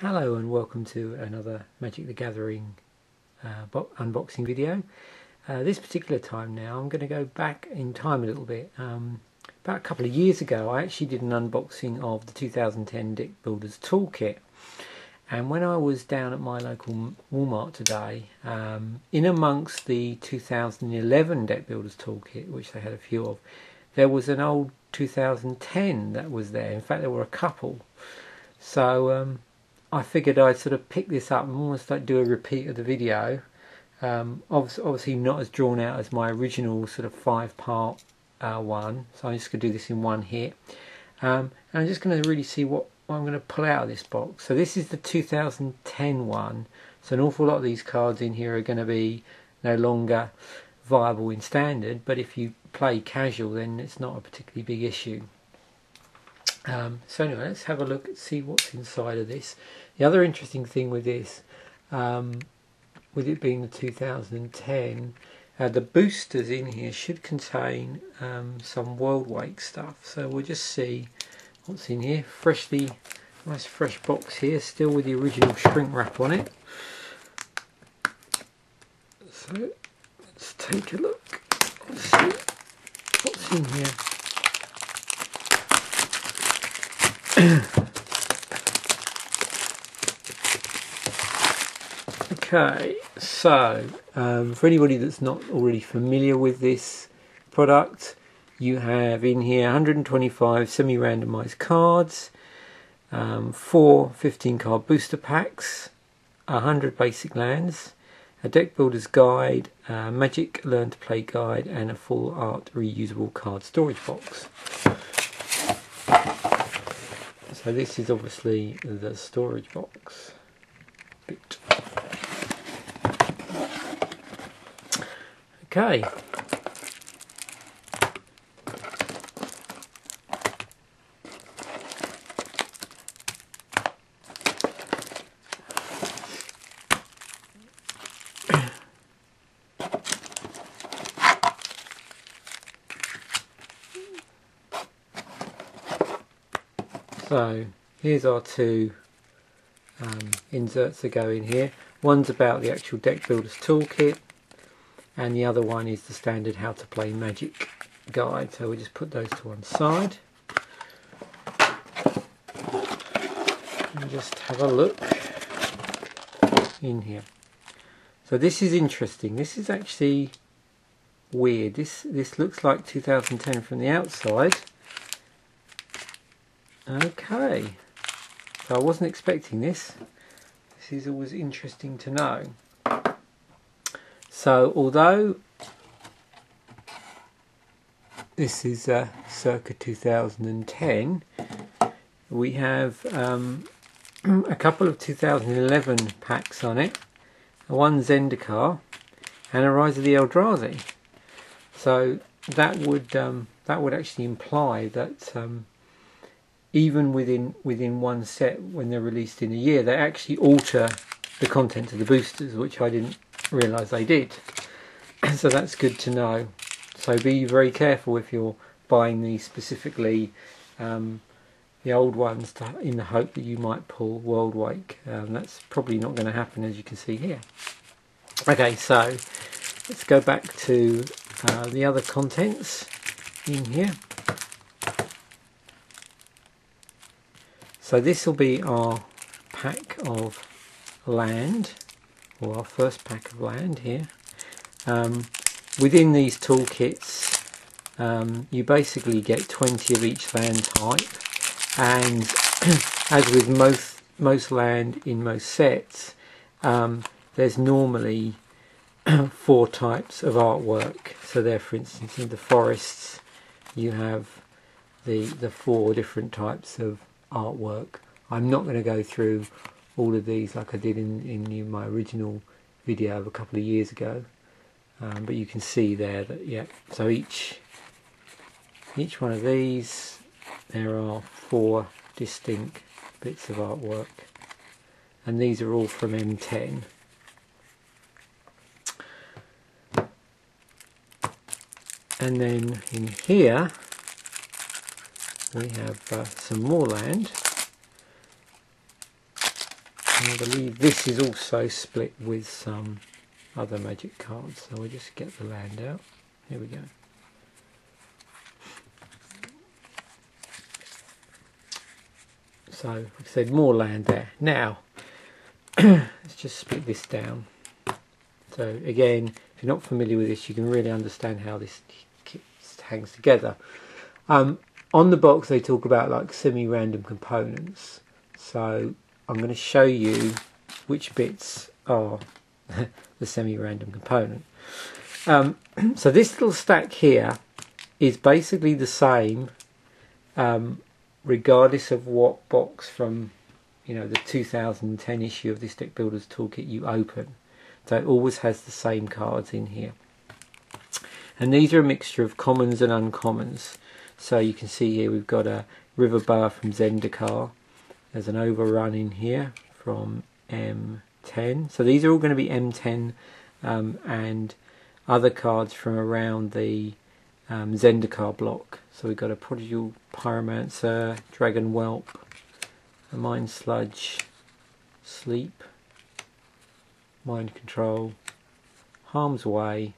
Hello and welcome to another Magic the Gathering unboxing video. This particular time now I'm going to go back in time a little bit. About a couple of years ago I actually did an unboxing of the 2010 Deckbuilders Toolkit, and when I was down at my local Walmart today, in amongst the 2011 Deckbuilders Toolkit, which they had a few of, there was an old 2010 that was there. In fact there were a couple, so I figured I'd sort of pick this up and almost like do a repeat of the video. Obviously not as drawn out as my original sort of 5-part one, so I'm just going to do this in one hit. And I'm just going to really see what I'm going to pull out of this box. So this is the 2010 one, so an awful lot of these cards in here are going to be no longer viable in standard, but if you play casual then it's not a particularly big issue. So anyway, let's have a look and see what's inside of this. The other interesting thing with this, with it being the 2010, the boosters in here should contain some Worldwake stuff. So we'll just see what's in here. Nice fresh box here, still with the original shrink wrap on it. So let's take a look. Let's see what's in here. Okay, so for anybody that's not already familiar with this product, you have in here 125 semi-randomized cards, 4 15-card booster packs, 100 basic lands, a deck builder's guide, a Magic Learn to Play guide, and a full art reusable card storage box. So this is obviously the storage box bit. Okay. So here's our two inserts that go in here. One's about the actual Deckbuilders Toolkit, and the other one is the standard How to Play Magic guide. So we'll just put those to one side and just have a look in here. So this is interesting. This is actually weird. This looks like 2010 from the outside. Okay, so I wasn't expecting this. This is always interesting to know. So although this is circa 2010, we have a couple of 2011 packs on it, one Zendikar and a Rise of the Eldrazi. So that would actually imply that even within one set, when they're released in a year, they actually alter the content of the boosters, which I didn't realise they did. So that's good to know. So be very careful if you're buying these, specifically the old ones, in the hope that you might pull Worldwake. That's probably not going to happen, as you can see here. Okay, so let's go back to the other contents in here. So this will be our pack of land, or our first pack of land here. Within these toolkits you basically get 20 of each land type, and as with most land in most sets, there's normally 4 types of artwork. So there, for instance, in the forests you have the 4 different types of artwork. I'm not going to go through all of these like I did in my original video of a couple of years ago, but you can see there that, yeah, so each one of these, there are 4 distinct bits of artwork, and these are all from M10. And then in here we have some more land, And I believe this is also split with some other magic cards, so we'll just get the land out. Here we go. So, like I said, more land there. Now, let's just split this down. So again, if you're not familiar with this, you can really understand how this kit hangs together. On the box they talk about like semi-random components. So I'm going to show you which bits are the semi-random component. So this little stack here is basically the same regardless of what box from the 2010 issue of this Deckbuilders Toolkit you open. So it always has the same cards in here. And these are a mixture of commons and uncommons. So you can see here we've got a River Bar from Zendikar. There's an Overrun in here from M10. So these are all going to be M10 and other cards from around the Zendikar block. So we've got a Prodigal Pyromancer, Dragon Whelp, a Mind Sludge, Sleep, Mind Control, Harm's Way,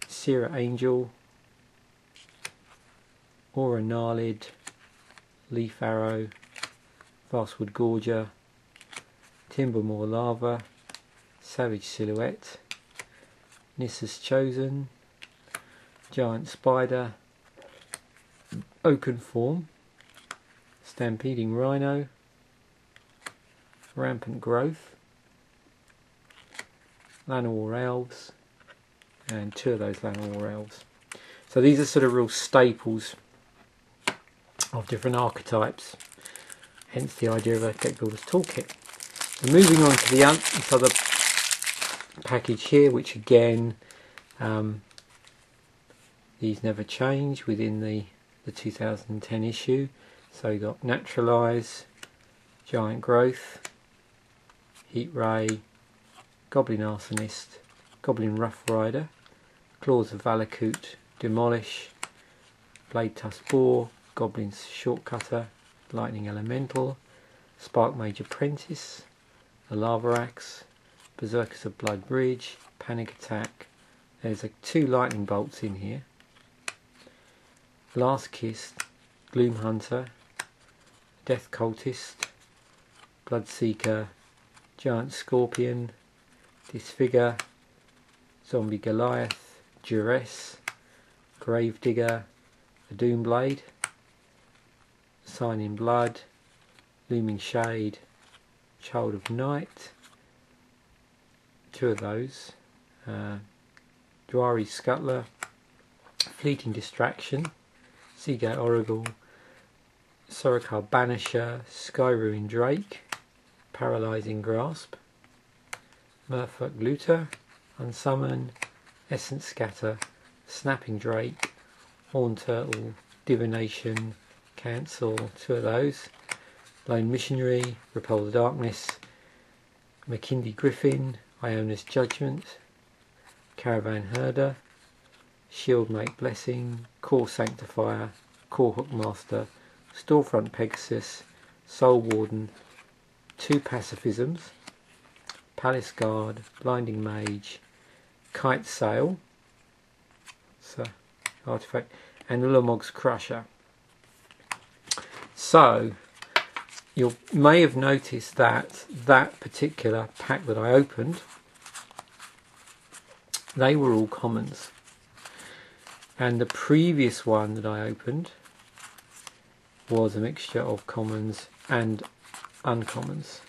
Sierra Angel, Aura Nalid, Leaf Arrow, Vastwood Gorger, Timbermore Lava, Savage Silhouette, Nissa's Chosen, Giant Spider, Oaken Form, Stampeding Rhino, Rampant Growth, Llanowar Elves, and 2 of those Llanowar Elves. So these are sort of real staples of different archetypes, hence the idea of a Deckbuilders Toolkit. So moving on to this other package here, which again, these never change within the 2010 issue. So you've got Naturalize, Giant Growth, Heat Ray, Goblin Arsonist, Goblin Rough Rider, Claws of Valakut, Demolish, Blade Tusk Boar, Goblin's Shortcutter, Lightning Elemental, Spark Mage Apprentice, a Lava Axe, Berserkers of Blood Bridge, Panic Attack. There's 2 lightning bolts in here. Last Kiss, Gloom Hunter, Death Cultist, Bloodseeker, Giant Scorpion, Disfigure, Zombie Goliath, Duress, Gravedigger, a Doomblade, Sign in Blood, Looming Shade, Child of Night, 2 of those, Dwari Scuttler, Fleeting Distraction, Seagate Oracle, Sorokar Banisher, Skyruin Drake, Paralysing Grasp, Merfolk Looter, Unsummon, Essence Scatter, Snapping Drake, Horn Turtle, Divination, Cancel, 2 of those, Lone Missionary, Repel the Darkness, Makindi Griffin, Iona's Judgment, Caravan Herder, Shieldmate Blessing, Core Sanctifier, Core Hookmaster, Storefront Pegasus, Soul Warden, 2 Pacifisms, Palace Guard, Blinding Mage, Kite Sail, so artifact, and Ulamog's Crusher. So you may have noticed that particular pack that I opened, they were all commons, and the previous one that I opened was a mixture of commons and uncommons,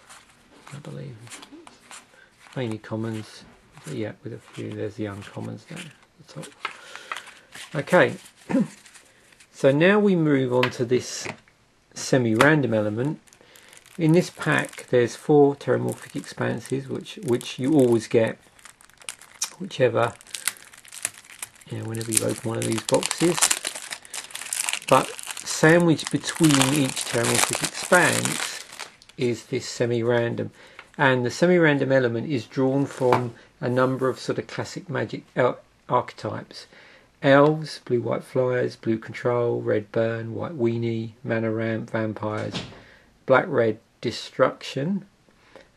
I believe. Mainly commons, yeah, with a few. There's the uncommons there at the top. Okay, so now we move on to this semi-random element. In this pack there's 4 terramorphic expanses which you always get whenever you open one of these boxes, but sandwiched between each terramorphic expanse is this semi-random, and the semi-random element is drawn from a number of sort of classic magic archetypes: elves, blue-white flyers, blue control, red burn, white weenie, mana ramp, vampires, black-red destruction,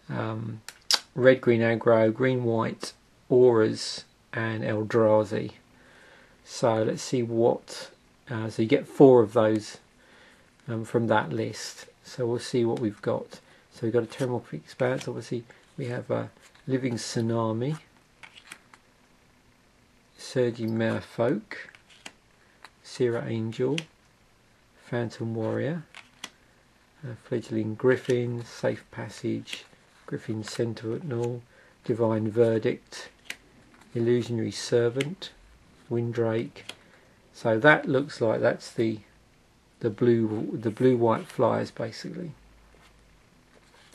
red, green aggro, green, white, auras, and Eldrazi. So let's see what, so you get 4 of those from that list. So we'll see what we've got. So we've got a Terramorphic Expanse, obviously we have a Living Tsunami, Surging Merfolk, Sierra Angel, Phantom Warrior, Fledgling Griffin, Safe Passage, Griffin Sentinel, Divine Verdict, Illusionary Servant, Windrake. So that looks like that's the blue white flyers basically.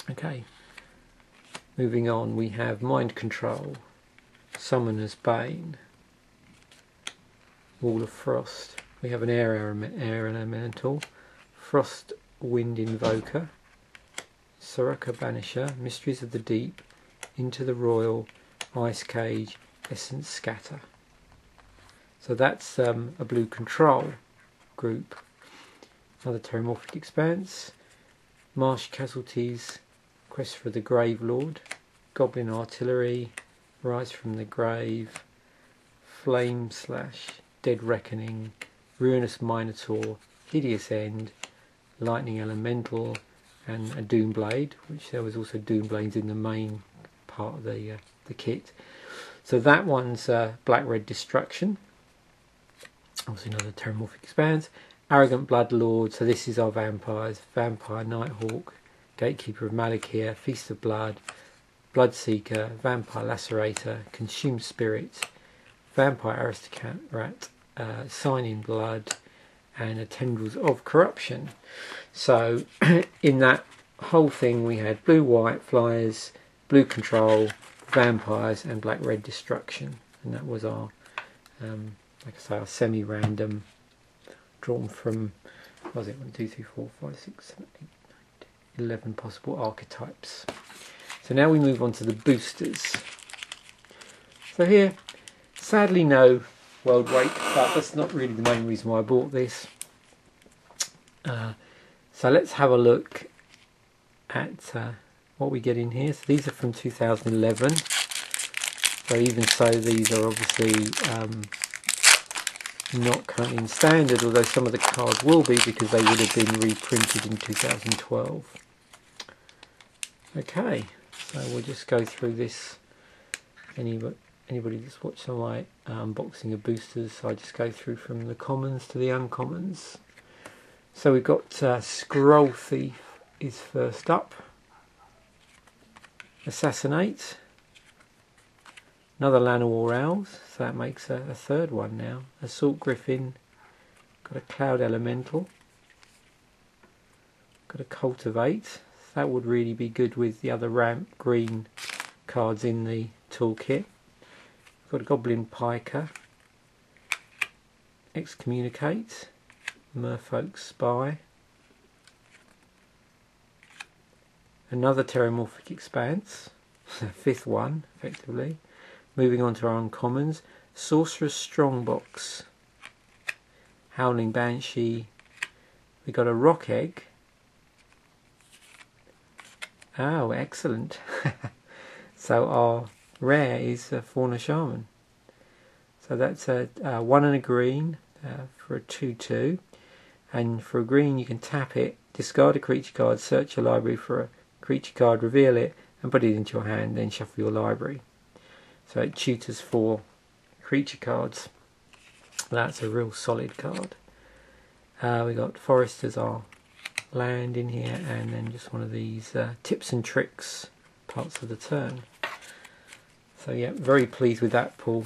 Okay, moving on, we have Mind Control, Summoner's Bane, Wall of Frost. We have an air elemental, Frost Wind Invoker, Soraka Banisher, Mysteries of the Deep, Into the Royal, Ice Cage, Essence Scatter. So that's a blue control group. Another Terramorphic Expanse, Marsh Casualties, Quest for the Grave Lord, Goblin Artillery, Rise from the Grave, Flame Slash, Dead Reckoning, Ruinous Minotaur, Hideous End, Lightning Elemental, and a Doomblade, which there was also Doomblades in the main part of the kit. So that one's Black-Red Destruction. Obviously another Terramorphic Expanse. Arrogant Bloodlord, so this is our vampires. Vampire Nighthawk, Gatekeeper of Malakir, Feast of Blood, Bloodseeker, Vampire Lacerator, Consumed Spirit, Vampire Aristocrat, Sign in Blood, and a Tendrils of Corruption. So in that whole thing we had blue white flyers, blue control, vampires, and black red destruction, and that was our like I say, our semi-random drawn from, what was it, 1, 2, 3, 4, 5, 6, 7, 8, 9, 10, 11 possible archetypes. So now we move on to the boosters. So here, sadly no Worldwake, but that's not really the main reason why I bought this. So let's have a look at what we get in here. So these are from 2011. So even so, these are obviously not currently in standard, although some of the cards will be because they would have been reprinted in 2012. Okay, so we'll just go through this. Anybody that's watched some of my unboxing of boosters, so I just go through from the commons to the uncommons. So we've got Scroll Thief is first up. Assassinate. Another Llanowar Owls, so that makes a third one now. Assault Griffin. Got a Cloud Elemental. Got a Cultivate. That would really be good with the other ramp green cards in the toolkit. Got a Goblin Piker. Excommunicate. Merfolk Spy. Another Terramorphic Expanse. Fifth one, effectively. Moving on to our uncommons. Sorcerer's Strongbox. Howling Banshee. We got a Rock Egg. Oh, excellent. So our rare is Fauna Shamen. So that's a 1 and a green for a 2/2. And for a green you can tap it, discard a creature card, search your library for a creature card, reveal it, and put it into your hand, then shuffle your library. So it tutors 4 creature cards. That's a real solid card. We got Forest as our land in here, and then just one of these tips and tricks parts of the turn. So yeah, very pleased with that pull.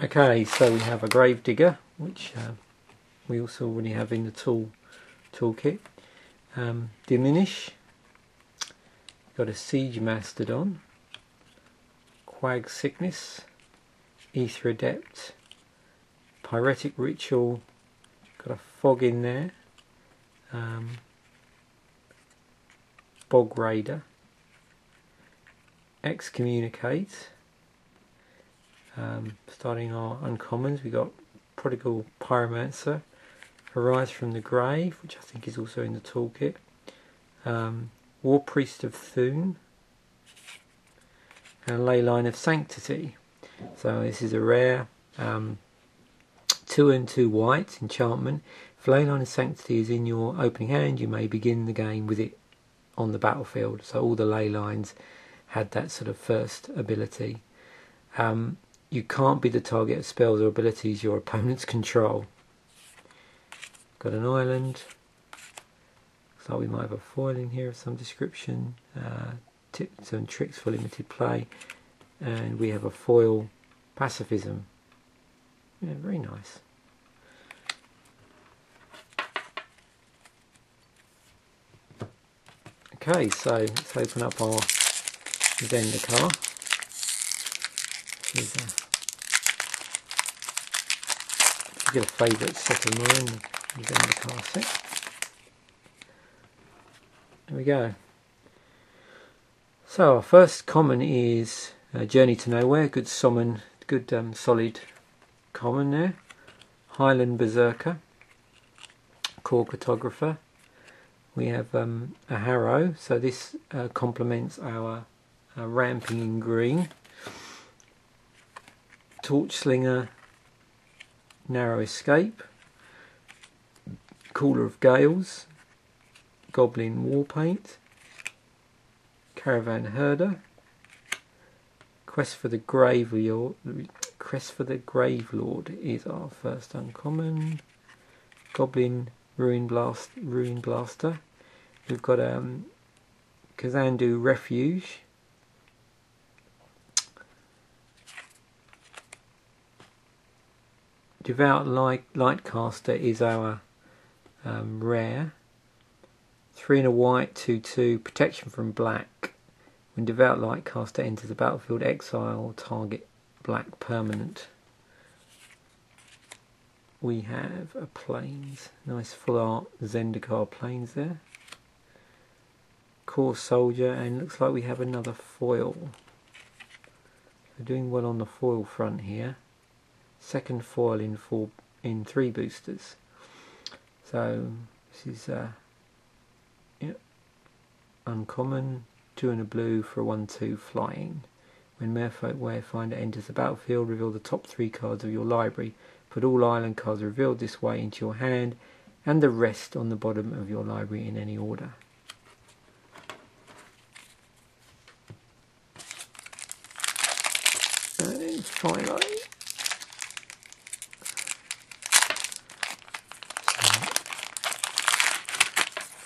Okay, so we have a Gravedigger, which we also already have in the toolkit. Diminish. Got a Siege Mastodon. Quag Sickness. Ether Adept. Pyretic Ritual. Got a Fog in there. Bog Raider. Excommunicate. Starting our uncommons, we got Prodigal Pyromancer, Arise from the Grave, which I think is also in the toolkit, War Priest of Thune, and Leyline of Sanctity. So this is a rare 2 and 2 white enchantment. If Leyline of Sanctity is in your opening hand, you may begin the game with it on the battlefield. So all the ley lines had that sort of first ability. You can't be the target of spells or abilities your opponents control. Got an island. Looks like we might have a foil in here of some description. Tips and tricks for limited play. And we have a foil pacifism. Yeah, very nice. Okay, so let's open up our Zendikar. This is a particular favourite set of mine, the Zendikar set. There we go. So our first common is Journey to Nowhere, good summon, good solid common there. Highland Berserker, Core Cartographer. We have a Harrow, so this complements our Ramping in green. Torch Slinger, Narrow Escape, Cooler of Gales, Goblin Warpaint, Caravan Herder, Quest for the Gravelord. Quest for the Gravelord is our first uncommon. Goblin Ruin Blaster. We've got Kazandu Refuge. Devout Lightcaster is our rare. 3 and a white, 2/2, protection from black. When Devout Lightcaster enters the battlefield, exile target black permanent. We have a Plains, nice full art Zendikar Plains there. Core Soldier, and looks like we have another foil. We're doing well on the foil front here. Second foil in 3 boosters. So this is uncommon, 2 and a blue for a 1/2 flying. When Merfolk Wayfinder enters the battlefield, reveal the top 3 cards of your library. Put all island cards revealed this way into your hand, and the rest on the bottom of your library in any order. And then finally,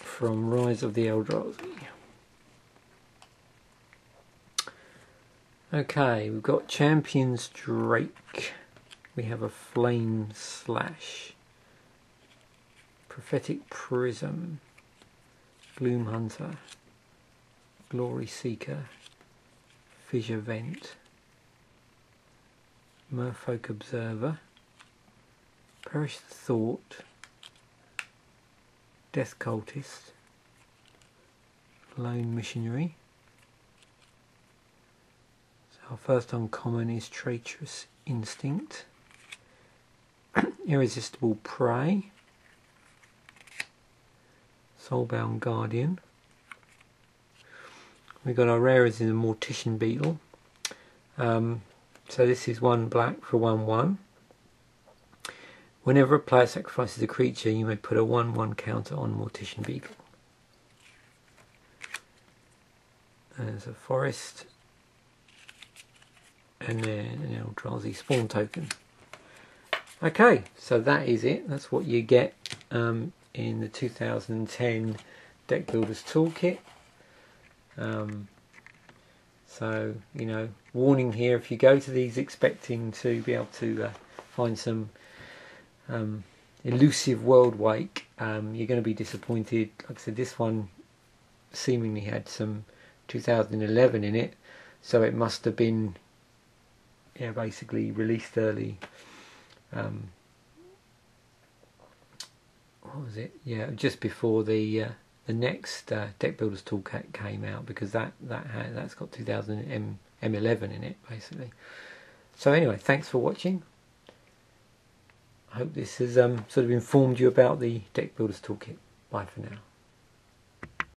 from Rise of the Eldrazi. Okay, we've got Champions Drake. We have a Flame Slash, Prophetic Prism, Gloom Hunter, Glory Seeker, Fissure Vent, Merfolk Observer, Perish the Thought, Death Cultist, Lone Missionary. So our first uncommon is Traitorous Instinct, Irresistible Prey, Soulbound Guardian. We've got our rares in the Mortician Beetle. So this is 1 black for 1/1. Whenever a player sacrifices a creature, you may put a 1/1 counter on Mortician Beetle. There's a Forest, and then an Eldrazi Spawn token. Okay, so that is it. That's what you get in the 2010 Deckbuilders Toolkit. So, you know, warning here, if you go to these expecting to be able to find some elusive Worldwake, you're going to be disappointed. Like I said, this one seemingly had some 2011 in it, so it must have been basically released early. What was it? Yeah, just before the next Deckbuilders Toolkit came out, because that's got 2000 M11 in it basically. So anyway, thanks for watching. I hope this has sort of informed you about the Deckbuilders Toolkit. Bye for now.